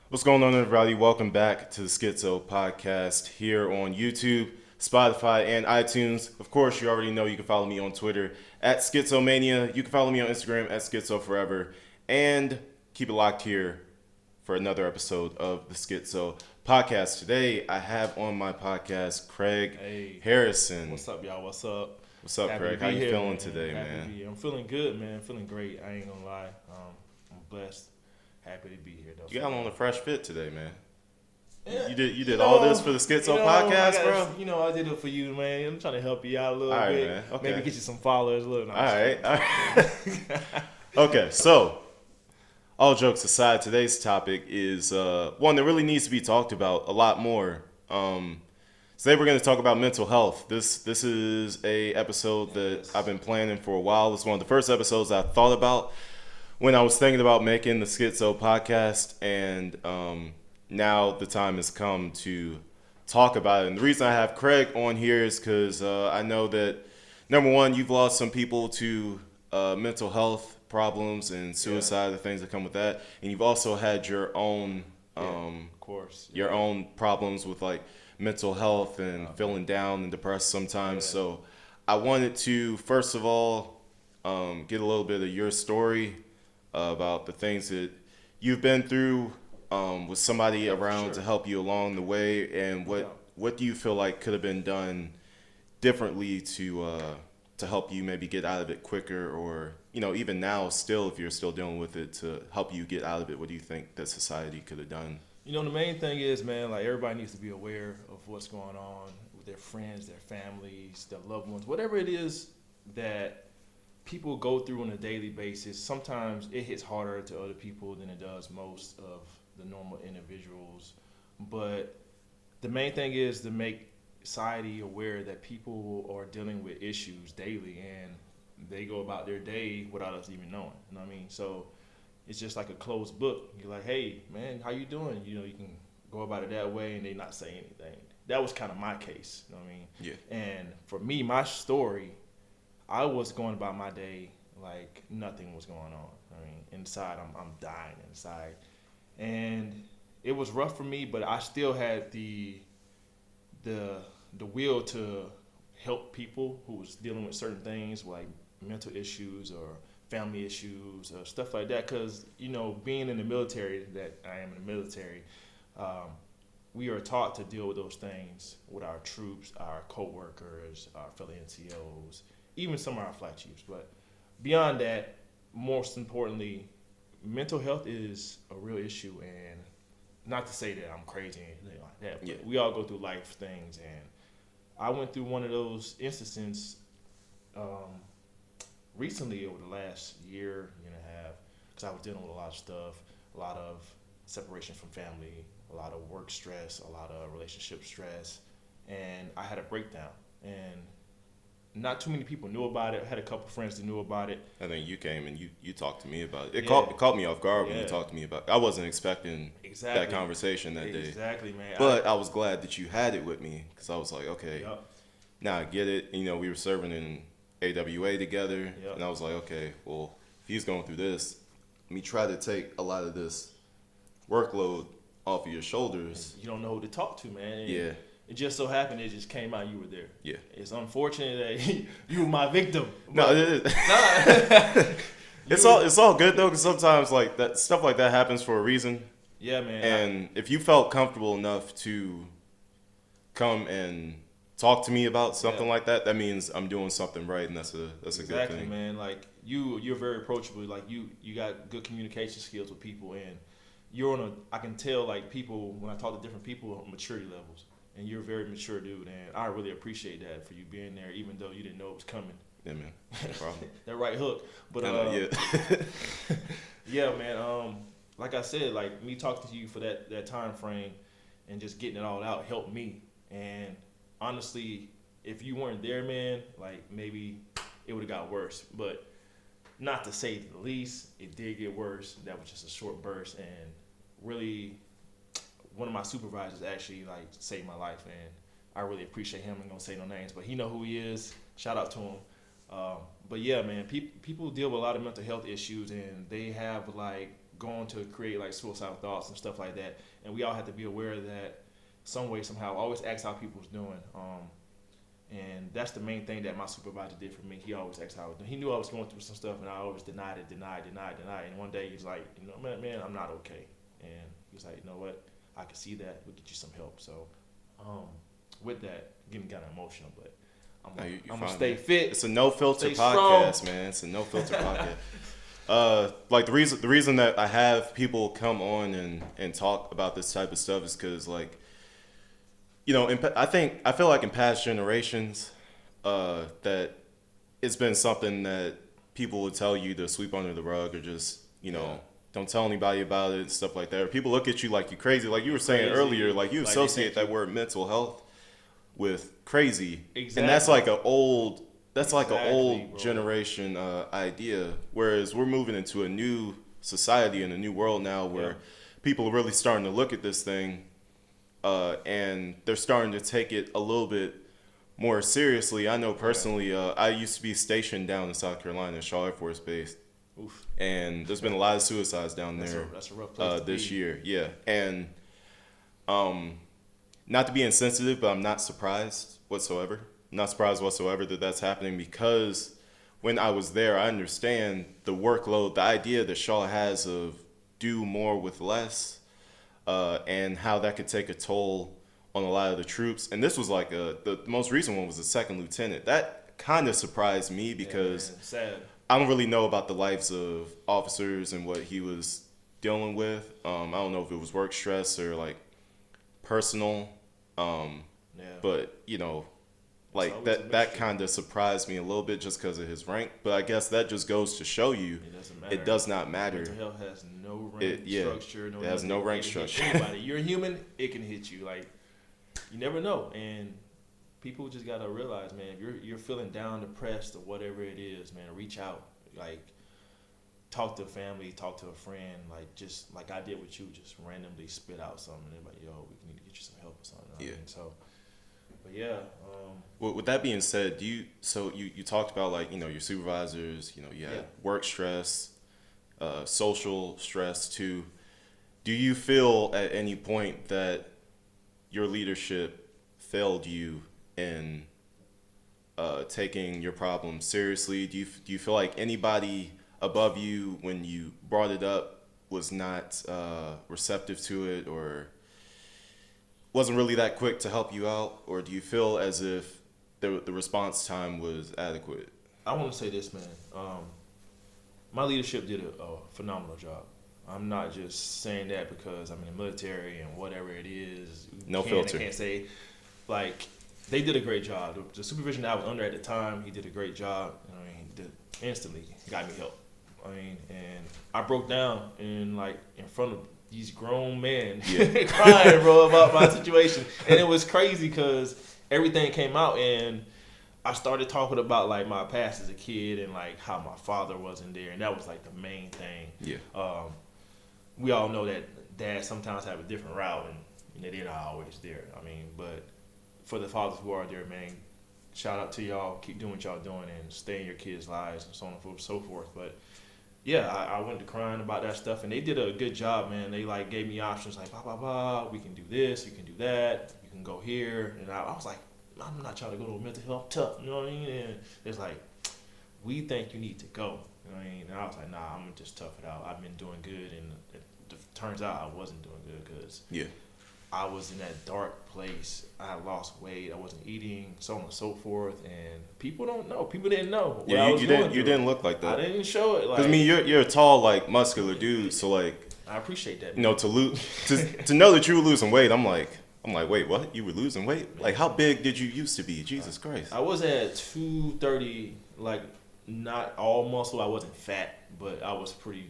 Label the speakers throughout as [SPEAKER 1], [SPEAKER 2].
[SPEAKER 1] What's going on, everybody? Welcome back to the Schixo podcast here on YouTube, Spotify, and iTunes. Of course, you already know you can follow me on Twitter at Schixomania. You can follow me on Instagram at SchizoForever. And keep it locked here for another episode of the Schixo podcast. Today, I have on my podcast Craig
[SPEAKER 2] Hey,
[SPEAKER 1] Harrison.
[SPEAKER 2] what's up, y'all? What's up?
[SPEAKER 1] What's up,
[SPEAKER 2] Happy
[SPEAKER 1] Craig?
[SPEAKER 2] to
[SPEAKER 1] How
[SPEAKER 2] be
[SPEAKER 1] you
[SPEAKER 2] here,
[SPEAKER 1] feeling
[SPEAKER 2] man.
[SPEAKER 1] today,
[SPEAKER 2] Happy to
[SPEAKER 1] man?
[SPEAKER 2] be here. I'm feeling good, man. Feeling great. I ain't gonna lie. I'm blessed. Happy to be here, though.
[SPEAKER 1] You got on a fresh fit today, man.
[SPEAKER 2] Yeah,
[SPEAKER 1] You did all this for the Schixo podcast, bro?
[SPEAKER 2] I did it for you, man. I'm trying to help you out a little
[SPEAKER 1] All right,
[SPEAKER 2] bit.
[SPEAKER 1] man. Okay.
[SPEAKER 2] Maybe get you some followers. A little.
[SPEAKER 1] All right. Okay, so all jokes aside, today's topic is one that really needs to be talked about a lot more. Today we're going to talk about mental health. This is a episode that I've been planning for a while. It's one of the first episodes I thought about when I was thinking about making the Schixo podcast, and now the time has come to talk about it. And the reason I have Craig on here is because I know that, number one, you've lost some people to mental health problems and suicide, the things that come with that, and you've also had your own
[SPEAKER 2] Of course.
[SPEAKER 1] your own problems with like mental health and feeling down and depressed sometimes.
[SPEAKER 2] Yeah.
[SPEAKER 1] So I wanted to first of all get a little bit of your story about the things that you've been through with somebody around
[SPEAKER 2] sure.
[SPEAKER 1] to help you along the way, and what do you feel like could have been done differently to help you maybe get out of it quicker, or even now still, if you're still dealing with it, to help you get out of it, what do you think that society could have done?
[SPEAKER 2] The main thing is, man, like everybody needs to be aware of what's going on with their friends, their families, their loved ones, whatever it is that people go through on a daily basis. Sometimes it hits harder to other people than it does most of the normal individuals. But the main thing is to make society aware that people are dealing with issues daily and they go about their day without us even knowing. You know what I mean? So it's just like a closed book. You're like, hey, man, how you doing? You can go about it that way and they not say anything. That was kind of my case. You know what I mean?
[SPEAKER 1] Yeah.
[SPEAKER 2] And for me, my story, I was going about my day like nothing was going on. I mean, inside, I'm dying inside. And it was rough for me, but I still had the will to help people who was dealing with certain things like mental issues or family issues or stuff like that. Because being in the military, that I am in the military, we are taught to deal with those things with our troops, our co-workers, our fellow NCOs, even some of our flight chiefs. But beyond that, most importantly, mental health is a real issue. And not to say that I'm crazy or anything like that, but we all go through life things. And I went through one of those instances recently over the last year and a half, because I was dealing with a lot of stuff, a lot of separation from family, a lot of work stress, a lot of relationship stress, and I had a breakdown. And not too many people knew about it. I had a couple friends that knew about it.
[SPEAKER 1] I think you came and you talked to me about it. It
[SPEAKER 2] Yeah.
[SPEAKER 1] caught me off guard when you
[SPEAKER 2] Yeah.
[SPEAKER 1] talked to me about it. I wasn't expecting
[SPEAKER 2] Exactly.
[SPEAKER 1] that conversation that day.
[SPEAKER 2] Exactly, man.
[SPEAKER 1] But I was glad that you had it with me, because I was like, okay,
[SPEAKER 2] Yep.
[SPEAKER 1] now I get it. We were serving in AWA together,
[SPEAKER 2] Yep.
[SPEAKER 1] and I was like, okay, well, if he's going through this, let me try to take a lot of this workload off of your shoulders.
[SPEAKER 2] You don't know who to talk to, man. And
[SPEAKER 1] Yeah.
[SPEAKER 2] It just so happened it just came out you were there.
[SPEAKER 1] Yeah.
[SPEAKER 2] It's unfortunate that you were my victim.
[SPEAKER 1] No,
[SPEAKER 2] but-
[SPEAKER 1] it is.
[SPEAKER 2] Nah.
[SPEAKER 1] It's all good though, because sometimes like that stuff like that happens for a reason.
[SPEAKER 2] Yeah, man.
[SPEAKER 1] And if you felt comfortable enough to come and talk to me about something like that, that means I'm doing something right, and that's a good
[SPEAKER 2] Exactly,
[SPEAKER 1] thing.
[SPEAKER 2] man. Like you're very approachable. Like you got good communication skills with people, and I can tell like people when I talk to different people maturity levels, and you're a very mature dude, and I really appreciate that for you being there, even though you didn't know it was coming.
[SPEAKER 1] Yeah, man. No problem.
[SPEAKER 2] That right hook, but
[SPEAKER 1] yeah.
[SPEAKER 2] yeah, man. Like I said, like me talking to you for that time frame and just getting it all out helped me. And honestly, if you weren't there, man, like maybe it would have got worse. But not to say the least, it did get worse. That was just a short burst, and really, one of my supervisors actually like saved my life, and I really appreciate him. I'm not gonna say no names, but he know who he is. Shout out to him. But yeah, man, people deal with a lot of mental health issues, and they have like going to create like suicidal thoughts and stuff like that. And we all have to be aware of that some way, somehow. Always ask how people's doing. And that's the main thing that my supervisor did for me. He always asked how I was doing. He knew I was going through some stuff, and I always denied it. And one day he's like, you know, man, I'm not okay. And he was like, you know what? I can see that. We'll get you some help. So, with that, getting kind of emotional, but I'm gonna stay fit.
[SPEAKER 1] It's a no filter podcast, man. It's a no filter podcast. Like the reason that I have people come on and talk about this type of stuff is because, like, you know, I feel like in past generations, that it's been something that people would tell you to sweep under the rug or just, you know, don't tell anybody about it and stuff like that. Or people look at you like you're crazy, like you were saying earlier, like you associate that word mental health with crazy, exactly. And that's like an old generation idea. Whereas we're moving into a new society and a new world now, where people are really starting to look at this thing, and they're starting to take it a little bit more seriously. I know personally, I used to be stationed down in South Carolina, Shaw Air Force Base. Oof. And there's been a lot of suicides down there.
[SPEAKER 2] That's a rough place
[SPEAKER 1] this year, yeah. And not to be insensitive, but I'm not surprised whatsoever. I'm not surprised whatsoever that that's happening, because when I was there, I understand the workload, the idea that Shaw has of do more with less, and how that could take a toll on a lot of the troops. And this was like the most recent one was a second lieutenant. That kind of surprised me, because
[SPEAKER 2] sad.
[SPEAKER 1] I don't really know about the lives of officers and what he was dealing with. I don't know if it was work stress or like personal. But you know, like that kind of surprised me a little bit just because of his rank. But I guess that just goes to show you it does not matter.
[SPEAKER 2] Mental health has no rank structure.
[SPEAKER 1] It has no rank structure.
[SPEAKER 2] Anybody, you're a human. It can hit you. Like, you never know. And people just gotta realize, man, if you're feeling down, depressed, or whatever it is, man, reach out. Like, talk to a family, talk to a friend. Like, just like I did with you, just randomly spit out something. And everybody, yo, we need to get you some help or something. You know what I mean? So, but yeah.
[SPEAKER 1] Well, with that being said, you talked about, like, you know, your supervisors, you know, you had work stress, social stress too. Do you feel at any point that your leadership failed you in taking your problems seriously? Do you feel like anybody above you, when you brought it up, was not receptive to it, or wasn't really that quick to help you out? Or do you feel as if the response time was adequate?
[SPEAKER 2] I want to say this, man. My leadership did a phenomenal job. I'm not just saying that because I'm in the military and whatever it is.
[SPEAKER 1] No filter.
[SPEAKER 2] I can't say, like, they did a great job. The supervision that I was under at the time, he did a great job. I mean, he did instantly got me help. I mean, and I broke down in front of these grown men, crying, bro, about my situation. And it was crazy because everything came out, and I started talking about, like, my past as a kid and, like, how my father wasn't there. And that was, like, the main thing.
[SPEAKER 1] Yeah.
[SPEAKER 2] We all know that dads sometimes have a different route, and they're not always there. I mean, but for the fathers who are there, man, shout out to y'all. Keep doing what y'all doing and stay in your kids' lives and so on and so forth. But yeah, I went to crying about that stuff, and they did a good job, man. They, like, gave me options, like, blah, blah, blah. We can do this, you can do that, you can go here. And I was like, I'm not trying to go to a mental health tough, you know what I mean? And it's like, we think you need to go, you know what I mean? And I was like, nah, I'm gonna just tough it out. I've been doing good, and it turns out I wasn't doing good because I was in that dark place. I had lost weight. I wasn't eating, so on and so forth. And people don't know. People didn't know.
[SPEAKER 1] Yeah, you didn't look like that.
[SPEAKER 2] I didn't show it.
[SPEAKER 1] Because, I mean, you're a tall, like, muscular dude. So, like,
[SPEAKER 2] I appreciate that.
[SPEAKER 1] You know, to know that you were losing weight, I'm like, wait, what? You were losing weight? Like, how big did you used to be? Jesus Christ.
[SPEAKER 2] I was at 230, like, not all muscle. I wasn't fat, but I was pretty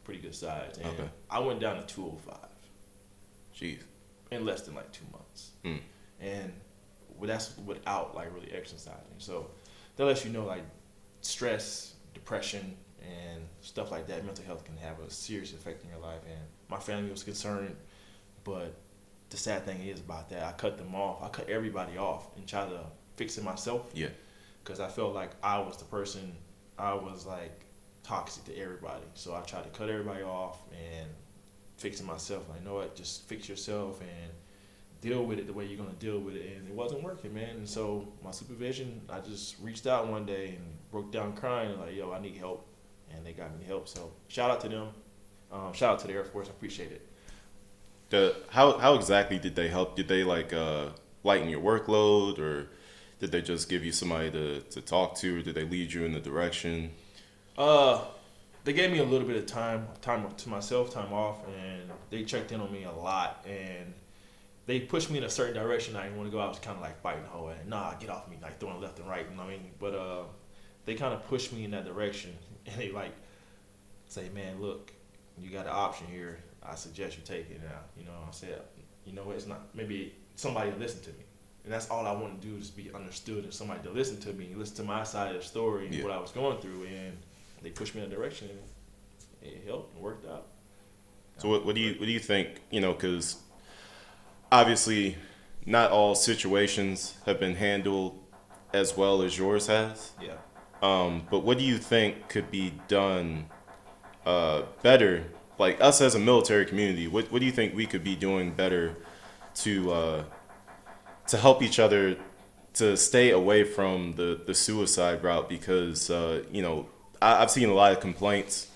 [SPEAKER 2] good size. And I went down to 205.
[SPEAKER 1] Jeez.
[SPEAKER 2] In less than, like, 2 months. And that's without, like, really exercising. So that lets you know, like, stress, depression, and stuff like that, mental health can have a serious effect in your life. And my family was concerned, but the sad thing is about that, I cut them off. I cut everybody off and tried to fix it myself.
[SPEAKER 1] Yeah.
[SPEAKER 2] Because I felt like I was the person, I was, like, toxic to everybody. So I tried to cut everybody off and fix it myself. Like, you know what? Just fix yourself and deal with it the way you're gonna deal with it. And it wasn't working, man. And so my supervision, I just reached out one day and broke down crying, like, yo, I need help, and they got me help. So shout out to them. Shout out to the Air Force. I appreciate it.
[SPEAKER 1] How exactly did they help? Did they like lighten your workload, or did they just give you somebody to talk to, or did they lead you in the direction?
[SPEAKER 2] Uh, they gave me a little bit of time to myself, time off, and they checked in on me a lot, and they pushed me in a certain direction I didn't want to go. I was kind of like fighting the whole way. Nah, get off me, like throwing left and right. You know what I mean? But they kind of pushed me in that direction, and they like say, man, look, you got an option here. I suggest you take it now. You know, I said, you know, it's not, maybe somebody will listen to me. And that's all I want to do is be understood and somebody to listen to me, listen to my side of the story and what I was going through. And they pushed me in a direction and it helped and worked out.
[SPEAKER 1] So what do you think, you know, because obviously not all situations have been handled as well as yours has.
[SPEAKER 2] Yeah.
[SPEAKER 1] But what do you think could be done better? Like us as a military community, what do you think we could be doing better to help each other to stay away from the suicide route? Because you know, I've seen a lot of complaints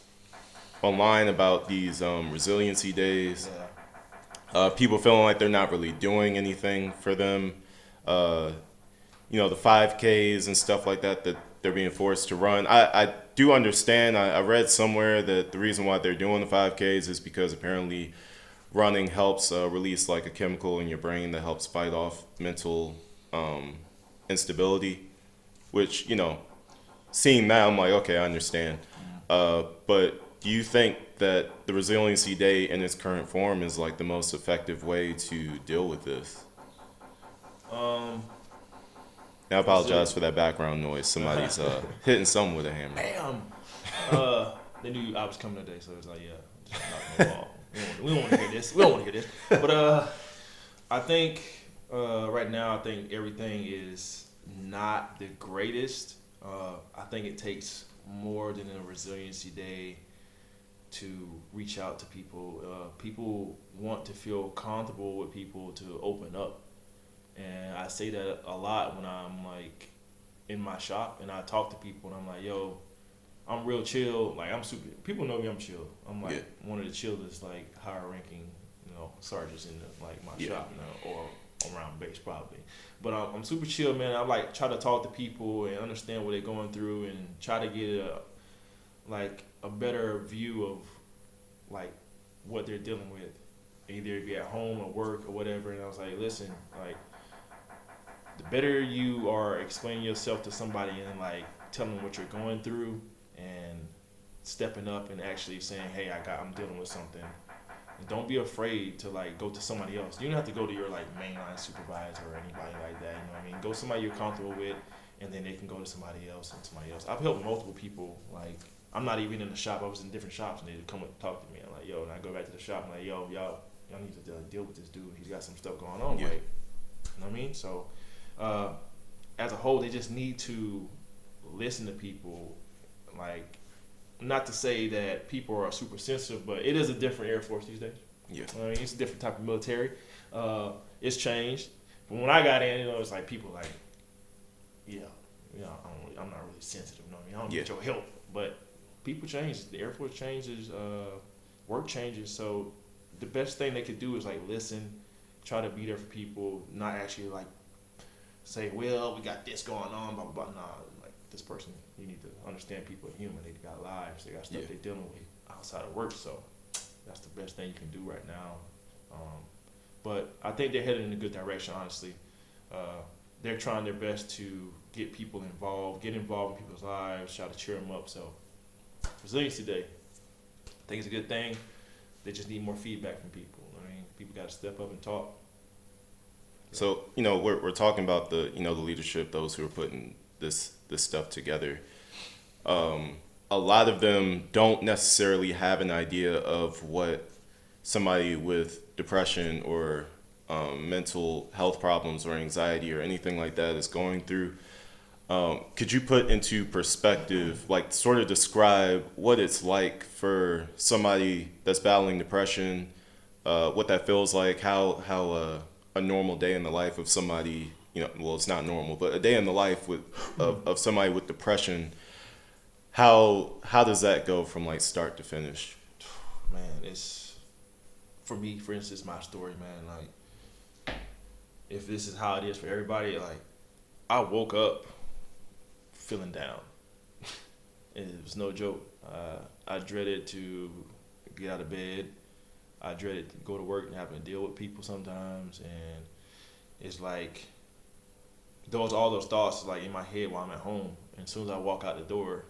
[SPEAKER 1] online about these resiliency days. People feeling like they're not really doing anything for them. You know, the 5Ks and stuff like that they're being forced to run. I do understand. I read somewhere that the reason why they're doing the 5Ks is because apparently running helps release like a chemical in your brain that helps fight off mental instability, which, you know, seeing that, I'm like, okay, I understand. But do you think that the Resiliency Day in its current form is like the most effective way to deal with this? I apologize for that background noise. Somebody's hitting something with a hammer.
[SPEAKER 2] Bam! They knew I was coming today, so it was like, yeah, just knock the wall. We don't want to hear this. We don't want to hear this. But I think right now, I think everything is not the greatest. I think it takes more than a Resiliency Day to reach out to people. People want to feel comfortable with people to open up. And I say that a lot when I'm like in my shop and I talk to people and I'm like, yo, I'm real chill. Like I'm super, people know me, I'm chill. I'm like one of the chillest, like higher ranking, you know, sergeants in the, like my shop, you know, or around base probably. But I'm super chill, man. I like try to talk to people and understand what they're going through and try to get a better view of like what they're dealing with, either be at home or work or whatever. And I was like, listen, like the better you are explaining yourself to somebody and like telling them what you're going through and stepping up and actually saying, hey, I'm dealing with something. And don't be afraid to like go to somebody else. You don't have to go to your like mainline supervisor or anybody like that. You know what I mean? Go to somebody you're comfortable with, and then they can go to somebody else and somebody else. I've helped multiple people. Like I'm not even in the shop. I was in different shops and they'd come up and talk to me. I'm like, yo, and I go back to the shop. I'm like, yo, y'all need to deal with this dude. He's got some stuff going on.
[SPEAKER 1] Yeah.
[SPEAKER 2] Like, you know what I mean? So as a whole, they just need to listen to people. Like, not to say that people are super sensitive, but it is a different Air Force these days.
[SPEAKER 1] Yeah.
[SPEAKER 2] I mean, it's a different type of military. It's changed. But when I got in, you know, it's like people like, I'm not really sensitive. You know what I mean? I don't need your help. But people change. The Air Force changes. Work changes. So the best thing they could do is like listen, try to be there for people, not actually like say, well, we got this going on, blah, blah, blah. Nah, like this person, you need to understand people are human. They got lives. They got stuff they're dealing with outside of work. So that's the best thing you can do right now. But I think they're headed in a good direction, honestly. They're trying their best to get people involved, get involved in people's lives, try to cheer them up. So Resiliency Day, I think it's a good thing. They just need more feedback from people. I mean, people got to step up and talk.
[SPEAKER 1] So, you know, we're talking about the leadership, those who are putting this stuff together. A lot of them don't necessarily have an idea of what somebody with depression or mental health problems or anxiety or anything like that is going through. Could you put into perspective, like sort of describe what it's like for somebody that's battling depression, what that feels like, how a normal day in the life of somebody, well, it's not normal, but a day in the life of somebody with depression, how does that go from like start to finish?
[SPEAKER 2] Man, it's for me, for instance, my story, man. Like, if this is how it is for everybody, like, I woke up feeling down. It was no joke. I dreaded to get out of bed. I dreaded to go to work and having to deal with people sometimes, and it's like all those thoughts like in my head while I'm at home. And as soon as I walk out the door,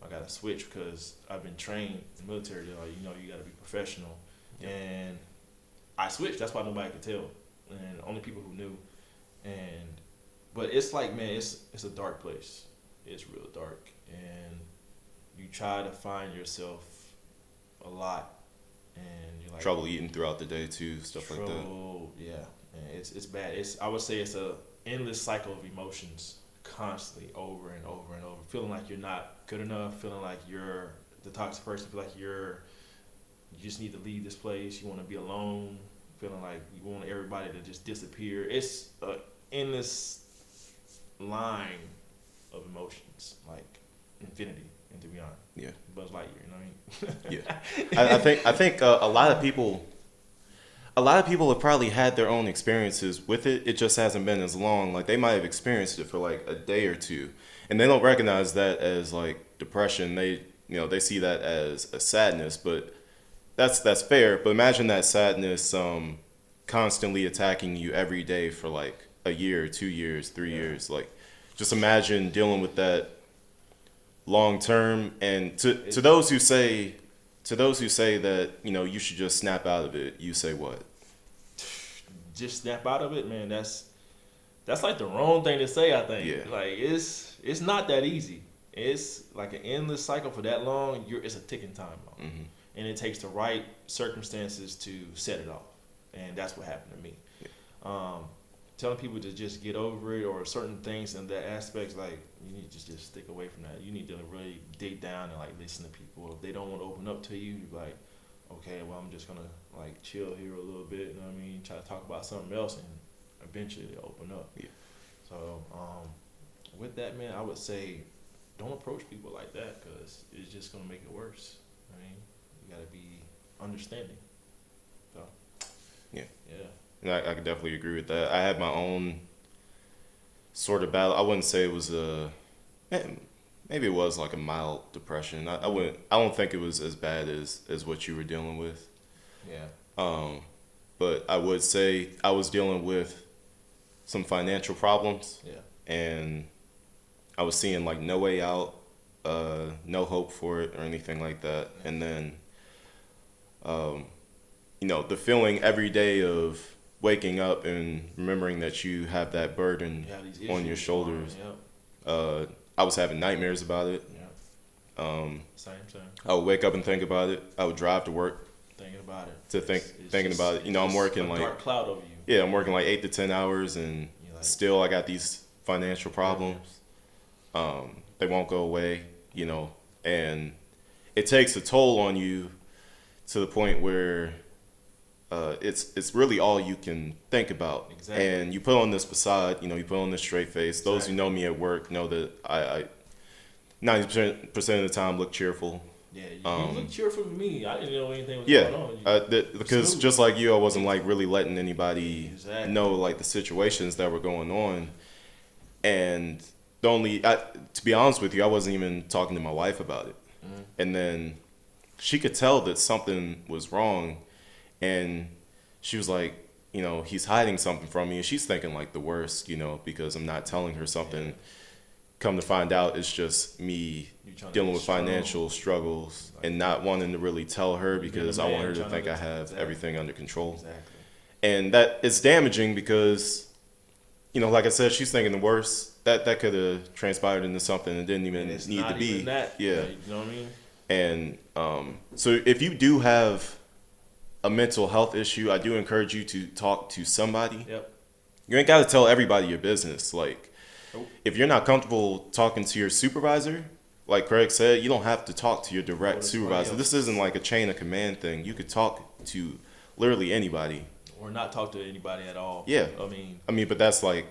[SPEAKER 2] I gotta switch because I've been trained in the military. They're like, you gotta be professional, and I switched. That's why nobody could tell, and only people who knew. But it's like, man, it's a dark place. It's real dark, and you try to find yourself a lot, and you're like
[SPEAKER 1] Trouble eating throughout the day too, stuff like that.
[SPEAKER 2] Yeah, and it's bad. I would say it's a endless cycle of emotions, constantly over and over and over. Feeling like you're not good enough. Feeling like you're the toxic person. Feel like you just need to leave this place. You want to be alone. Feeling like you want everybody to just disappear. It's an endless line of emotions, like infinity, and to be honest,
[SPEAKER 1] Yeah,
[SPEAKER 2] Buzz Lightyear. You know what I mean?
[SPEAKER 1] yeah. I think a lot of people have probably had their own experiences with it. It just hasn't been as long. Like they might have experienced it for like a day or two, and they don't recognize that as like depression. They see that as a sadness, but that's fair. But imagine that sadness constantly attacking you every day for like a year, 2 years, 3 years. Like just imagine dealing with that long term. And to those who say that you should just snap out of it, you say what?
[SPEAKER 2] Just snap out of it, man. That's like the wrong thing to say. I think.
[SPEAKER 1] Yeah.
[SPEAKER 2] Like it's not that easy. It's like an endless cycle for that long. It's a ticking time bomb,
[SPEAKER 1] Mm-hmm.
[SPEAKER 2] and it takes the right circumstances to set it off. And that's what happened to me.
[SPEAKER 1] Yeah.
[SPEAKER 2] Telling people to just get over it or certain things and that aspects, like you need to just stick away from that. You need to really dig down and like listen to people. If they don't want to open up to you, you're like, okay, well I'm just gonna like chill here a little bit. You know what I mean? Try to talk about something else, and eventually they open up.
[SPEAKER 1] Yeah.
[SPEAKER 2] So with that, man, I would say don't approach people like that because it's just gonna make it worse. I mean, you gotta be understanding. So
[SPEAKER 1] Yeah.
[SPEAKER 2] yeah.
[SPEAKER 1] And I could definitely agree with that. I had my own sort of battle. I wouldn't say it was maybe it was like a mild depression. I don't think it was as bad as what you were dealing with.
[SPEAKER 2] Yeah.
[SPEAKER 1] But I would say I was dealing with some financial problems.
[SPEAKER 2] Yeah.
[SPEAKER 1] And I was seeing like no way out, no hope for it or anything like that. And then, the feeling every day of waking up and remembering that you have that burden on your shoulders. I was having nightmares about it.
[SPEAKER 2] Yeah. Same.
[SPEAKER 1] I would wake up and think about it. I would drive to work
[SPEAKER 2] Thinking about it.
[SPEAKER 1] thinking about it. I'm working
[SPEAKER 2] a
[SPEAKER 1] like
[SPEAKER 2] dark cloud over you.
[SPEAKER 1] yeah, I'm working like 8 to 10 hours, and still I got these financial problems. They won't go away, and it takes a toll on you to the point where it's really all you can think about.
[SPEAKER 2] Exactly.
[SPEAKER 1] And you put on this facade, you put on this straight face. Exactly. Those who know me at work know that I 90% of the time look cheerful.
[SPEAKER 2] Yeah, you look cheerful to me. I didn't know anything was going on.
[SPEAKER 1] Because just like you, I wasn't like really letting anybody know like the situations that were going on. And to be honest with you, I wasn't even talking to my wife about it. Mm-hmm. And then she could tell that something was wrong, and she was like, he's hiding something from me, and she's thinking like the worst, because I'm not telling her something. Yeah. Come to find out, it's just me dealing with financial struggles and not wanting to really tell her because I want her to think I have everything under control.
[SPEAKER 2] Exactly.
[SPEAKER 1] And that it's damaging because, like I said, she's thinking the worst. That could have transpired into something that didn't even need to be.
[SPEAKER 2] Yeah. You know what I mean?
[SPEAKER 1] And so if you do have a mental health issue, I do encourage you to talk to somebody.
[SPEAKER 2] Yep.
[SPEAKER 1] You ain't got to tell everybody your business. Like,
[SPEAKER 2] Nope.
[SPEAKER 1] If you're not comfortable talking to your supervisor, like Craig said, you don't have to talk to your direct supervisor. This isn't like a chain of command thing. You could talk to literally anybody.
[SPEAKER 2] Or not talk to anybody at all.
[SPEAKER 1] Yeah.
[SPEAKER 2] I mean,
[SPEAKER 1] but that's the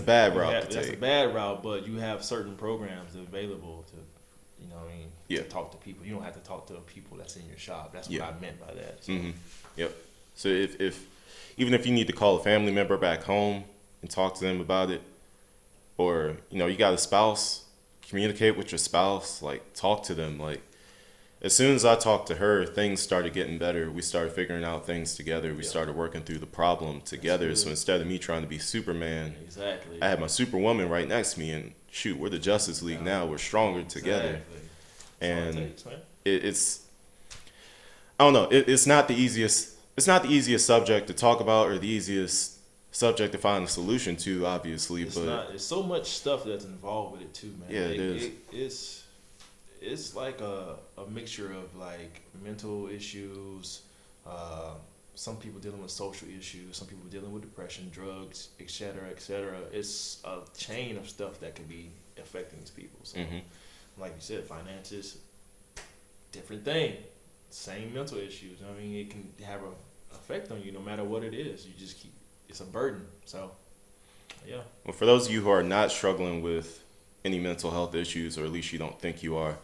[SPEAKER 1] bad route to take.
[SPEAKER 2] That's a bad route, but you have certain programs available to,
[SPEAKER 1] Yeah.
[SPEAKER 2] to talk to people. You don't have to talk to people that's in your shop. That's what
[SPEAKER 1] Yeah.
[SPEAKER 2] I meant by that. So.
[SPEAKER 1] Mm-hmm. Yep. So even if you need to call a family member back home and talk to them about it, or you got a spouse, communicate with your spouse, like talk to them. Like as soon as I talked to her, things started getting better. We started figuring out things together. We started working through the problem together. So instead of me trying to be Superman,
[SPEAKER 2] exactly,
[SPEAKER 1] I had my Superwoman right next to me, and shoot, we're the Justice League now. We're stronger together.
[SPEAKER 2] Exactly.
[SPEAKER 1] And it's I don't know. It's not the easiest. It's not the easiest subject to talk about, or the easiest subject to find a solution to. Obviously,
[SPEAKER 2] it's not. There's so much stuff that's involved with it too, man.
[SPEAKER 1] Yeah, it is.
[SPEAKER 2] It's like a mixture of like mental issues. Some people dealing with social issues. Some people dealing with depression, drugs, etc., etc. It's a chain of stuff that can be affecting these people. So, like you said, finances, different thing. Same mental issues. I mean, it can have an effect on you no matter what it is. You just keep. It's a burden. So, yeah.
[SPEAKER 1] Well, for those of you who are not struggling with any mental health issues, or at least you don't think you are,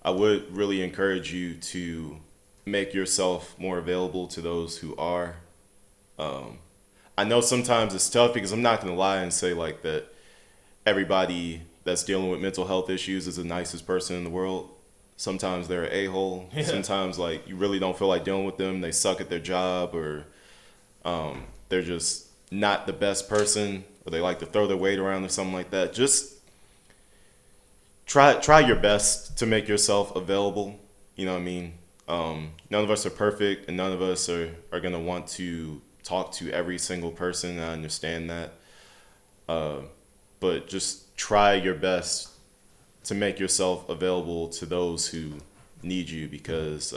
[SPEAKER 1] I would really encourage you to make yourself more available to those who are. I know sometimes it's tough, because I'm not going to lie and say like that everybody that's dealing with mental health issues is the nicest person in the world. Sometimes they're an a-hole.
[SPEAKER 2] Yeah.
[SPEAKER 1] Sometimes like you really don't feel like dealing with them. They suck at their job, or they're just not the best person, or they like to throw their weight around or something like that. Just try your best to make yourself available. You know what I mean? None of us are perfect, and none of us are going to want to talk to every single person. I understand that. But just try your best to make yourself available to those who need you, because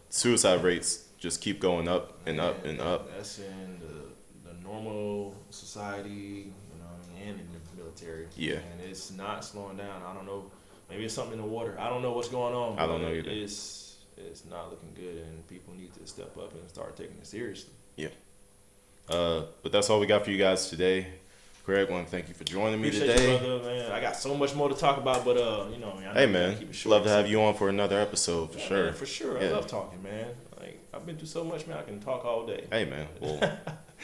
[SPEAKER 1] suicide rates just keep going up and up and up.
[SPEAKER 2] That's in the normal society, and in the military.
[SPEAKER 1] Yeah.
[SPEAKER 2] And it's not slowing down. I don't know. Maybe it's something in the water. I don't know what's going on.
[SPEAKER 1] I don't know either.
[SPEAKER 2] It's not looking good, and people need to step up and start taking it seriously.
[SPEAKER 1] Yeah. But that's all we got for you guys today. Greg, I want to thank you for joining me
[SPEAKER 2] Appreciate
[SPEAKER 1] today.
[SPEAKER 2] you, brother, man. I got so much more to talk about, but
[SPEAKER 1] hey man, love to have you on for another episode for sure.
[SPEAKER 2] Man, for sure,
[SPEAKER 1] yeah.
[SPEAKER 2] I love talking, man. Like I've been through so much, man. I can talk all day.
[SPEAKER 1] Hey man, well,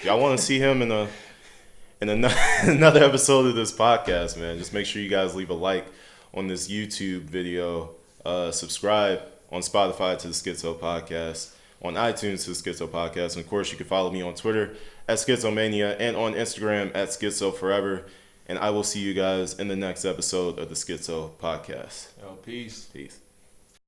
[SPEAKER 1] y'all want to see him in another episode of this podcast, man? Just make sure you guys leave a like on this YouTube video. Subscribe on Spotify to the Schixo Podcast, on iTunes to the Schixo Podcast, and of course you can follow me on Twitter at Schixomania, and on Instagram at SchizoForever. And I will see you guys in the next episode of the Schixo Podcast.
[SPEAKER 2] Peace.
[SPEAKER 1] Peace.